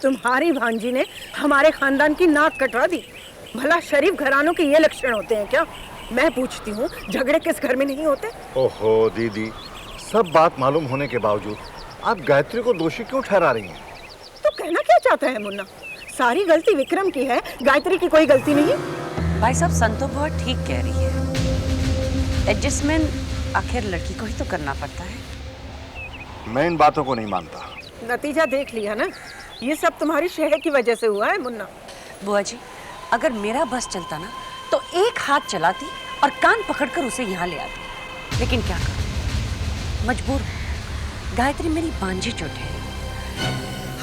तुम्हारी भांजी ने हमारे खानदान की नाक कटवा दी। भला शरीफ घरानों के ये लक्षण होते हैं क्या? मैं पूछती हूँ, झगड़े किस घर में नहीं होते? ओहो दीदी, सब बात मालूम होने के बावजूद आप गायत्री को दोषी क्यों ठहरा रही हैं? तो कहना क्या चाहता है मुन्ना? सारी गलती विक्रम की है, गायत्री की कोई गलती नहीं। भाई साहब, संतो बुआ ठीक कह रही है। एडजस्टमेंट आखिर लड़की को ही तो करना पड़ता है। मैं इन बातों को नहीं मानता। नतीजा देख लिया ना, ये सब तुम्हारी शहर की वजह से हुआ है मुन्ना। बुआ जी, अगर मेरा बस चलता ना तो एक हाथ चलाती और कान पकड़कर उसे यहाँ ले आती, लेकिन क्या करूं, मजबूर हूं। गायत्री मेरी बांझी चोट है।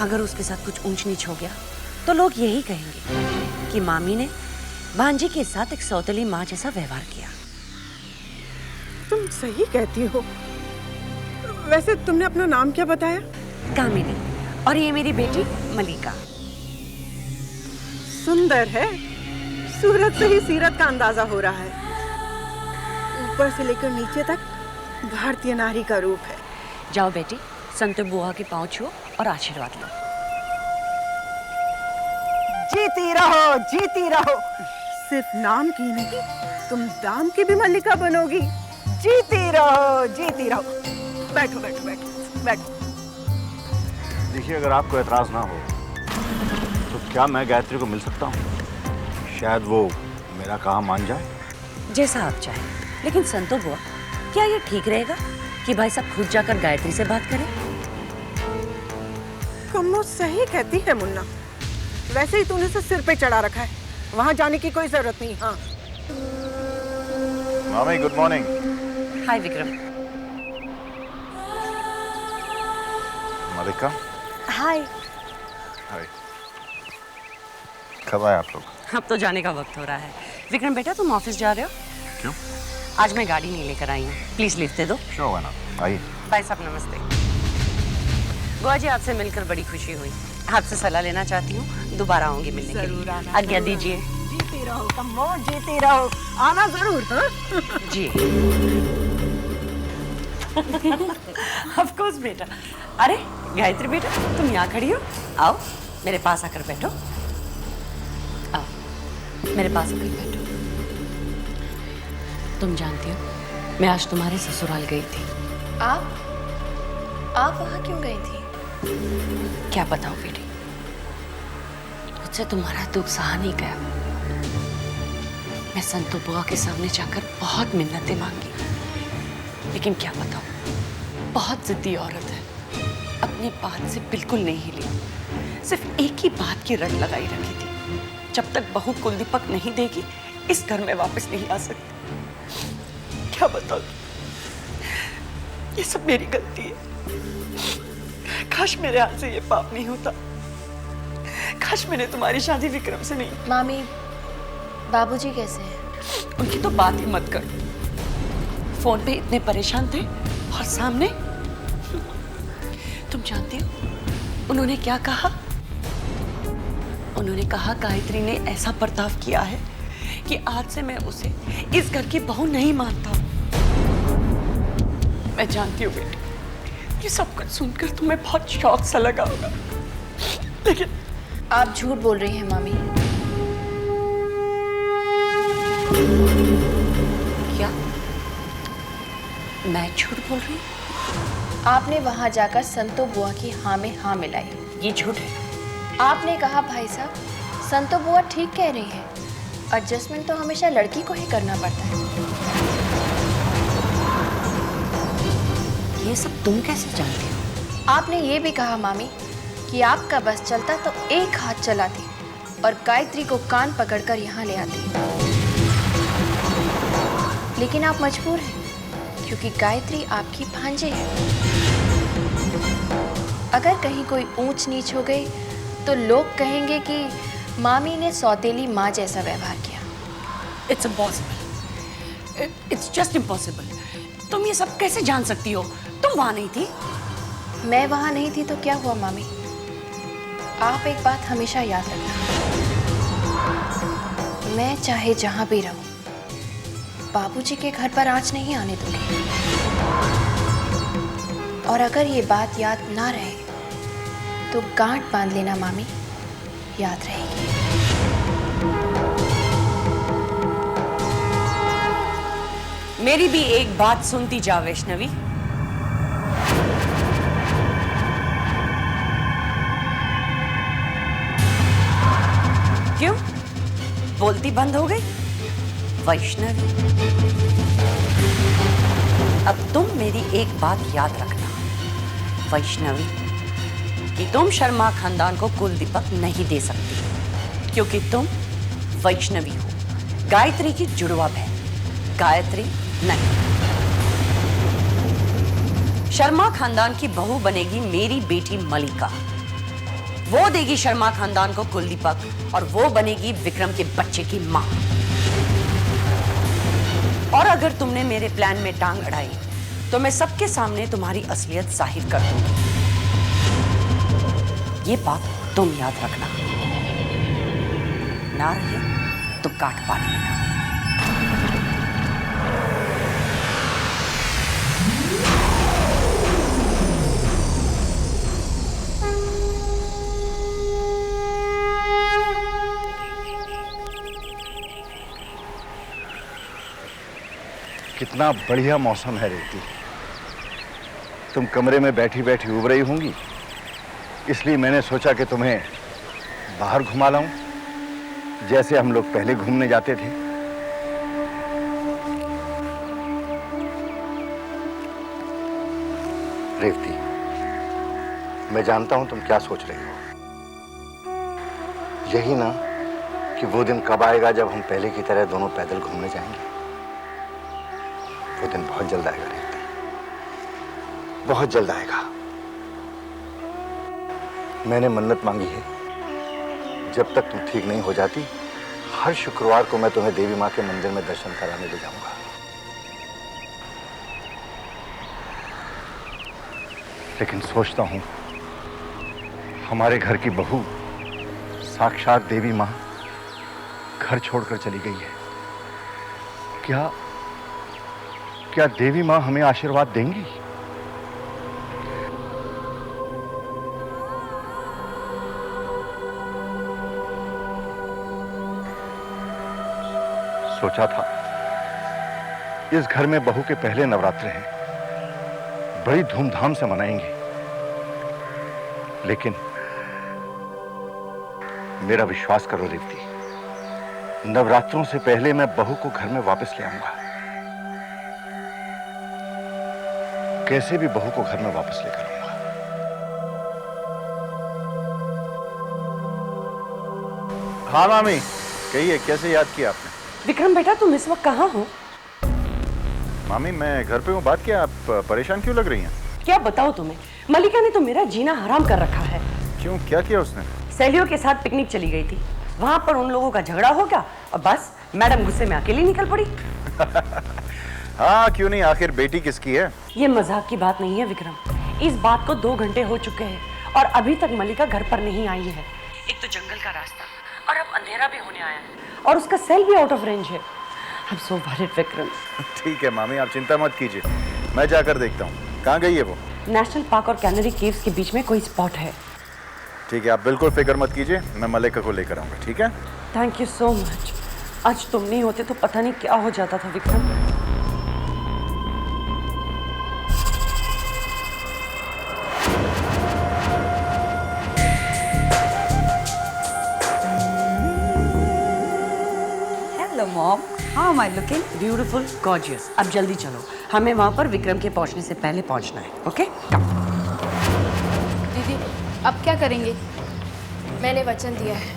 अगर उसके साथ कुछ ऊंच नीच हो गया तो लोग यही कहेंगे कि मामी ने भांजी के साथ एक सौतेली माँ जैसा व्यवहार किया। तुम सही कहती हो। वैसे तुमने अपना नाम क्या बताया? कामिनी, और ये मेरी बेटी मलिका। सुंदर है, सूरत से ही सीरत का अंदाजा हो रहा है। ऊपर से लेकर नीचे तक भारतीय नारी का रूप है। जाओ बेटी, संतो बुआ के पांव छुओ और आशीर्वाद लो। जीती रहो, जीती रहो। सिर्फ नाम की नहीं, तुम दाम की भी मल्लिका बनोगी। जीती रहो, जीती रहो। बैठो बैठो बैठो बैठो। देखिए, अगर आपको एतराज ना हो तो क्या मैं गायत्री को मिल सकता हूँ? शायद वो मेरा काम मान जाए। जैसा आप चाहें, लेकिन संतो बुआ, क्या ये ठीक रहेगा कि भाई साहब खुद जाकर गायत्री से बात करें? कम्मो सही कहती है मुन्ना। वैसे ही तूने उसे सिर पे चढ़ा रखा है, वहां जाने की कोई जरूरत नहीं। हाँ मामी, गुड मॉर्निंग। हाय विक्रम। मलिका। हाय। हाय। कब आए आप लोग? अब तो जाने का वक्त हो रहा है। विक्रम बेटा, तुम ऑफिस जा रहे हो? क्यों? आज मैं गाड़ी नहीं लेकर आई हूँ, प्लीज लिफ्ट दे दो। क्यों होगा ना, आइए। भाई साहब नमस्ते। बुआ जी, आपसे मिलकर बड़ी खुशी हुई। आपसे सलाह लेना चाहती हूँ, दोबारा आऊंगी मिलने के लिए। आज्ञा दीजिए। जीती रहो कम्मो, जीती रहो। आना जरूर। हाँ? जी। ऑफ कोर्स बेटा। अरे गायत्री बेटा, तुम यहाँ खड़ी हो? आओ मेरे पास आकर बैठो। आओ मेरे पास आकर बैठो। तुम जानती हो, मैं आज तुम्हारे ससुराल गई थी। आप वहाँ क्यों गई थी? क्या बताओ बेटी, मुझसे तुम्हारा दुख सहा नहीं गया। मैं संतो बुआ के सामने जाकर बहुत मिन्नतें मांगी, लेकिन क्या बताऊं, बहुत जिद्दी औरत है। अपनी बात से बिल्कुल नहीं हिली। सिर्फ एक ही बात की रट लगाई रखी थी, जब तक बहू कुलदीपक नहीं देगी इस घर में वापस नहीं आ सकती। क्या बताऊं, ये सब मेरी गलती है। काश मेरे हाथ से ये पाप नहीं होता। काश मैंने तुम्हारी शादी विक्रम से नहीं। मामी, बाबूजी कैसे हैं? उनकी तो बात ही मत कर। फोन पे इतने परेशान थे और सामने तुम जानती हो उन्होंने क्या कहा? उन्होंने कहा गायत्री ने ऐसा बर्ताव किया है कि आज से मैं उसे इस घर की बहू नहीं मानता। मैं जानती हूँ बेटी, ये सब कुछ सुनकर तुम्हें बहुत शौक सा लगा होगा, लेकिन आप झूठ बोल रही हैं मामी। क्या मैं झूठ बोल रही हूँ? आपने वहां जाकर संतो बुआ की हाँ में हाँ मिलाई। ये झूठ है। आपने कहा भाई साहब, संतो बुआ ठीक कह रही है, एडजस्टमेंट तो हमेशा लड़की को ही करना पड़ता है। ये सब तुम कैसे जानती हो? आपने ये भी कहा मामी कि आपका बस चलता तो एक हाथ चलाती और गायत्री को कान पकड़कर यहाँ ले आती, लेकिन आप मजबूर हैं क्योंकि गायत्री आपकी भांजे है। अगर कहीं कोई ऊंच नीच हो गई तो लोग कहेंगे कि मामी ने सौतेली माँ जैसा व्यवहार किया। It's impossible, it's just impossible. तुम ये सब कैसे जान सकती हो? तुम वहां नहीं थी। मैं वहां नहीं थी तो क्या हुआ मामी? आप एक बात हमेशा याद रखना, मैं चाहे जहां भी रहूं, बाबूजी के घर पर आंच नहीं आने दूंगी। और अगर ये बात याद ना रहे तो गांठ बांध लेना मामी, याद रहेगी। मेरी भी एक बात सुनती जा वैष्णवी। क्यों बोलती बंद हो गई? वैष्णवी, अब तुम मेरी एक बात याद रखना वैष्णवी, कि तुम शर्मा खानदान को कुल दीपक नहीं दे सकती, क्योंकि तुम वैष्णवी हो, गायत्री की जुड़वा बहन। गायत्री नहीं। शर्मा खानदान की बहू बनेगी मेरी बेटी मलिका। वो देगी शर्मा खानदान को कुल दीपक और वो बनेगी विक्रम के बच्चे की मां। और अगर तुमने मेरे प्लान में टांग अड़ाई तो मैं सबके सामने तुम्हारी असलियत जाहिर कर दूंगी। ये बात तुम याद रखना। ना रहे तो काट पानी लेना। कितना बढ़िया मौसम है रेवती। तुम कमरे में बैठी बैठी उब रही होंगी, इसलिए मैंने सोचा कि तुम्हें बाहर घुमा लाऊं, जैसे हम लोग पहले घूमने जाते थे। रेवती, मैं जानता हूं तुम क्या सोच रही हो। यही ना कि वो दिन कब आएगा जब हम पहले की तरह दोनों पैदल घूमने जाएंगे। वो दिन बहुत जल्द आएगा रेवती, बहुत जल्द आएगा। मैंने मन्नत मांगी है, जब तक तुम ठीक नहीं हो जाती, हर शुक्रवार को मैं तुम्हें देवी माँ के मंदिर में दर्शन कराने ले जाऊंगा। लेकिन सोचता हूं, हमारे घर की बहू साक्षात देवी माँ घर छोड़कर चली गई है। क्या देवी माँ हमें आशीर्वाद देंगी? सोचा था इस घर में बहू के पहले नवरात्र हैं, बड़ी धूमधाम से मनाएंगे। लेकिन मेरा विश्वास करो रेवती, नवरात्रों से पहले मैं बहू को घर में वापस ले आऊंगा। कैसे भी बहू को घर में वापस लेकर आऊंगा। हाँ मामी, कहिए कैसे याद किया आपने? विक्रम बेटा, तुम इस वक्त कहाँ हो? मामी मैं घर पे हूँ। बात क्या, आप परेशान क्यों लग रही हैं? क्या बताओ तुम्हें, मलिका ने तो मेरा जीना हराम कर रखा है। क्यों, क्या किया उसने? सहेलियों के साथ पिकनिक चली गई थी, वहां पर उन लोगों का झगड़ा हो गया और बस मैडम गुस्से में अकेली निकल पड़ी। हाँ क्यों नहीं, आखिर बेटी किसकी है? ये मजाक की बात नहीं है विक्रम, इस बात को 2 घंटे हो चुके हैं और अभी तक मलिका घर पर नहीं आई है। एक तो जंगल का रास्ता और अब अंधेरा भी होने आया है और उसका सेल भी आउट ऑफ रेंज है। I'm so worried Vikram. ठीक है मामी, आप चिंता मत कीजिए, मैं जाकर देखता हूँ। कहाँ गई है वो? नेशनल पार्क और कैनरी केव्स के बीच में कोई स्पॉट है। ठीक है, आप बिल्कुल फिक्र मत कीजिए, मैं मलिका को लेकर आऊंगा। ठीक है, थैंक यू सो मच। आज तुम नहीं होते तो पता नहीं क्या हो जाता था Vikram. Hello, Mom. How am I looking? Beautiful, gorgeous. अब जल्दी चलो, हमें वहां पर विक्रम के पहुंचने से पहले पहुंचना है। ओके? दीदी, अब क्या करेंगे? मैंने वचन दिया है,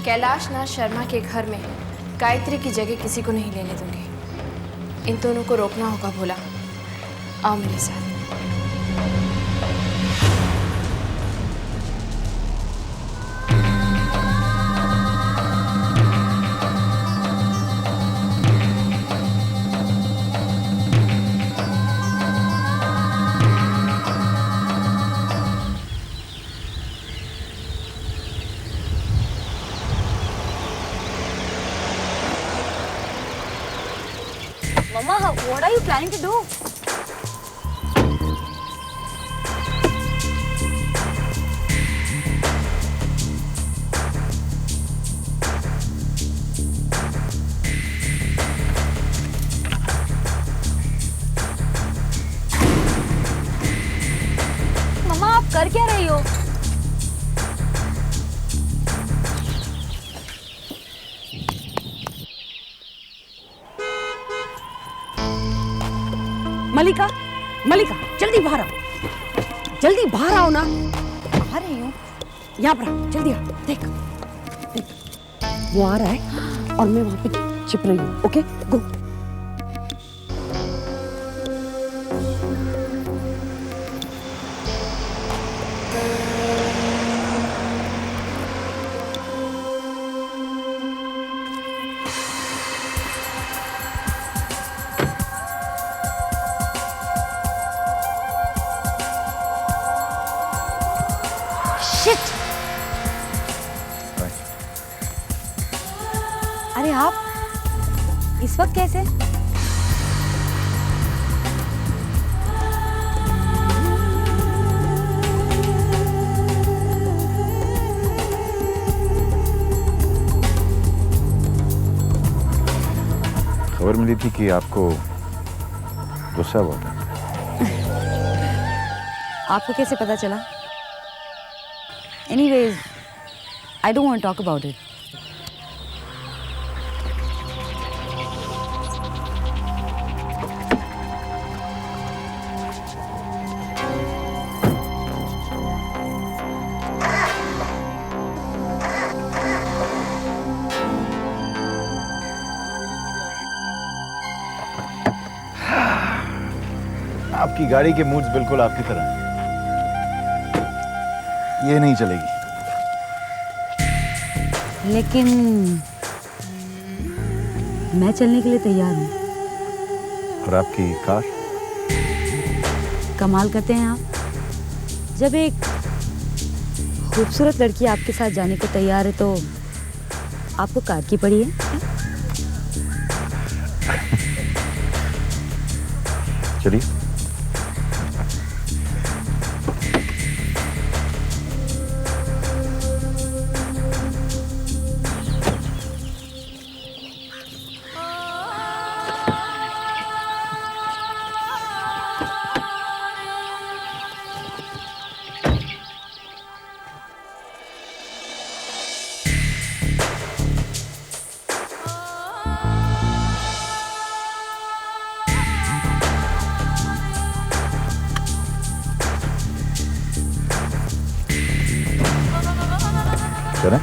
कैलाश नाथ शर्मा के घर में गायत्री की जगह किसी को नहीं लेने दूंगी। इन दोनों को रोकना होगा। भोला, आओ मेरे साथ। Mama, what are you planning to do? मलिका, मलिका, जल्दी बाहर आओ, जल्दी बाहर आओ ना। आ रही हूँ। यहाँ पर आओ, जल्दी आओ। देख, देख, वो आ रहा है और मैं वहां पे छिप रही हूँ। ओके, गो। शिट! अरे आप इस वक्त कैसे? खबर मिली थी कि आपको गुस्सा बहुत है। आपको कैसे पता चला? Anyways, I don't want to talk about it. आपकी गाड़ी के मूड्स बिल्कुल आपकी तरह हैं। ये नहीं चलेगी। लेकिन मैं चलने के लिए तैयार हूँ। और आपकी कार? कमाल करते हैं आप। जब एक खूबसूरत लड़की आपके साथ जाने को तैयार है तो आपको कार की पड़ी है? चलिए। चलें?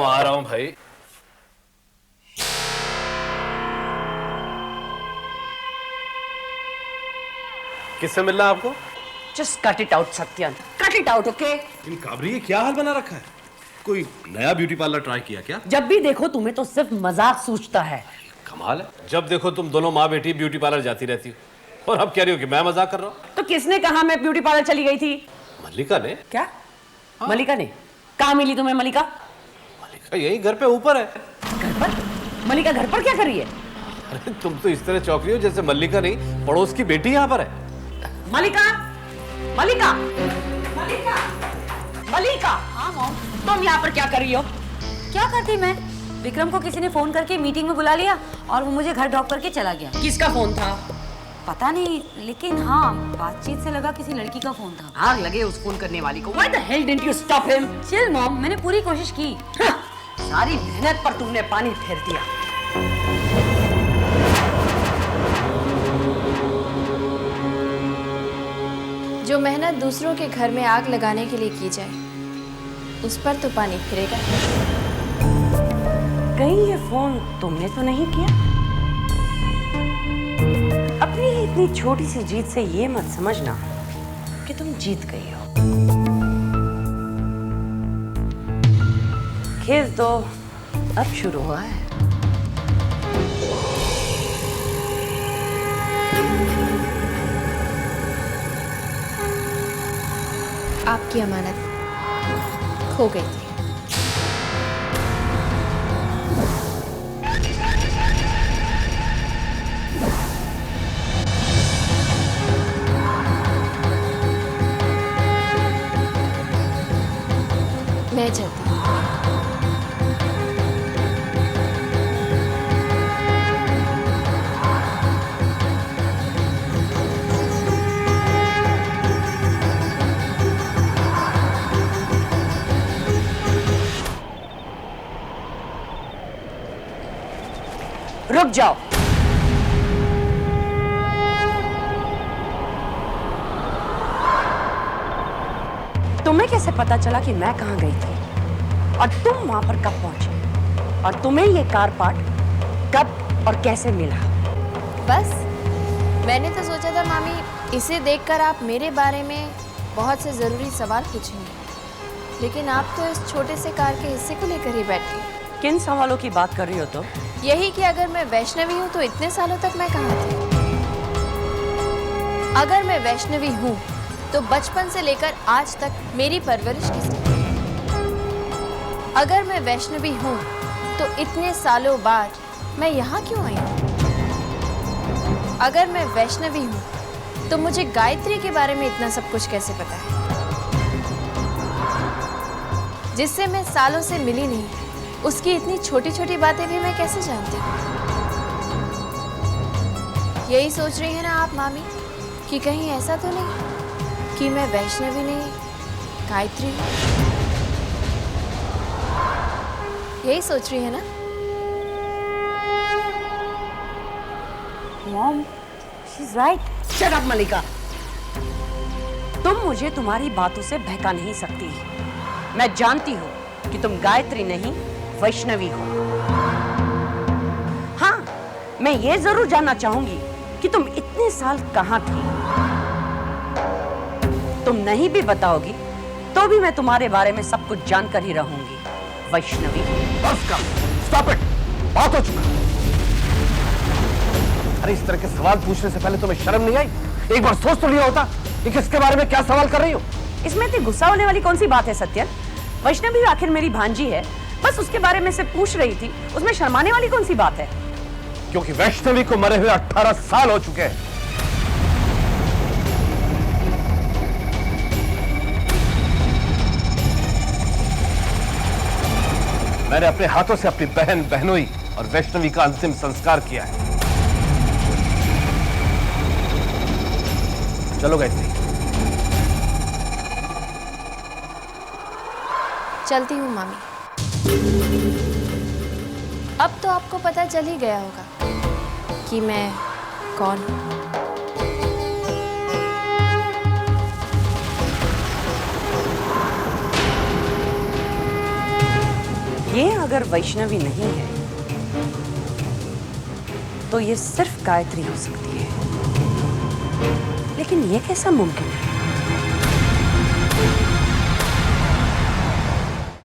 आ रहा हूं भाई। किससे मिलना है आपको? Just cut it out Satyan, cut it out. Okay, इन काबरी ये क्या हाल बना रखा है? कोई नया ब्यूटी पार्लर ट्राई किया क्या? जब भी देखो तुम्हें तो सिर्फ मजाक सूझता है। कमाल है, जब देखो तुम दोनों माँ बेटी ब्यूटी पार्लर जाती रहती हो और अब कह रही हो कि मैं मजाक कर रहा हूँ। तो किसने कहा मैं ब्यूटी पार्लर चली गई थी? मल्लिका ने। क्या? मलिका ने? कहाँ मिली तुम्हें मलिका? मल्लिका यही घर पे ऊपर है। घर पर? मलिका घर पर क्या कर रही है? अरे तुम तो इस तरह चौंक रही हो जैसे मल्लिका नहीं पड़ोस की बेटी यहाँ पर है। मलिका, मलिका, मलिका, मलिका। हाँ मॉम। तुम यहाँ पर क्या कर रही हो? क्या करती मैं? विक्रम को किसी ने फोन करके मीटिंग में बुला लिया और वो मुझे घर ड्रॉप करके चला गया। किसका फोन था? पता नहीं, लेकिन हाँ बातचीत से लगा किसी लड़की का फोन था। आग लगे उस फोन करने वाली को। Why the hell didn't you stop him? Chill mom, मैंने पूरी कोशिश की। हाँ, सारी मेहनत पर तुमने पानी फेर दिया। जो मेहनत दूसरों के घर में आग लगाने के लिए की जाए, उस पर तो पानी फिरेगा। कहीं ये फोन तुमने तो नहीं किया? अपनी इतनी छोटी सी जीत से ये मत समझना कि तुम जीत गई हो। खेल तो अब शुरू हुआ है। आपकी अमानत खो गई थी। मैं चलती हूँ। रुक जाओ। तुम्हें कैसे पता चला कि मैं कहां गई थी और तुम वहां पर कब पहुंचे, और तुम्हें ये कार पार्ट कब और कैसे मिला? बस मैंने तो सोचा था मामी, इसे देखकर आप मेरे बारे में बहुत से ज़रूरी सवाल पूछेंगे, लेकिन आप तो इस छोटे से कार के हिस्से को लेकर ही बैठ गए। किन सवालों की बात कर रही हो तुम? यही कि अगर मैं वैष्णवी हूँ तो इतने सालों तक मैं कहाँ थी? अगर मैं वैष्णवी हूँ तो बचपन से लेकर आज तक मेरी परवरिश किसने की? अगर मैं वैष्णवी हूँ तो इतने सालों बाद मैं यहाँ क्यों आई हूँ? अगर मैं वैष्णवी हूँ तो मुझे गायत्री के बारे में इतना सब कुछ कैसे पता है, जिससे मैं सालों से मिली नहीं? उसकी इतनी छोटी छोटी बातें भी मैं कैसे जानती हूँ? यही सोच रही है ना आप मामी कि कहीं ऐसा तो नहीं कि मैं वैष्णवी नहीं गायत्री हूँ? यही सोच रही है ना? Mom, she is right. Shut up Mallika. तुम मुझे तुम्हारी बातों से बहका नहीं सकती। मैं जानती हूँ कि तुम गायत्री नहीं वैष्णवी हो। हाँ, मैं ये जरूर जानना चाहूंगी कि तुम इतने साल कहाँ थी। तुम नहीं भी बताओगी तो भी मैं तुम्हारे बारे में सब कुछ जानकर ही रहूंगी। वैष्णवी। बस कर, स्टॉप इट, बहुत हो चुका। अरे इस तरह के सवाल पूछने से पहले तुम्हें शर्म नहीं आई? एक बार सोच तो लिया होता कि किसके बारे में क्या सवाल कर रही हो। इसमें इतनी गुस्सा होने वाली कौन सी बात है सत्यन? वैष्णवी आखिर मेरी भांजी है, बस उसके बारे में से पूछ रही थी। उसमें शर्माने वाली कौन सी बात है? क्योंकि वैष्णवी को मरे हुए 18 साल हो चुके हैं। मैंने अपने हाथों से अपनी बहन बहनोई और वैष्णवी का अंतिम संस्कार किया है। चलो गायत्री। चलती हूँ मामी। अब तो आपको पता चल ही गया होगा कि मैं कौन हूँ। ये अगर वैष्णवी नहीं है तो ये सिर्फ गायत्री हो सकती है। लेकिन ये कैसा मुमकिन है?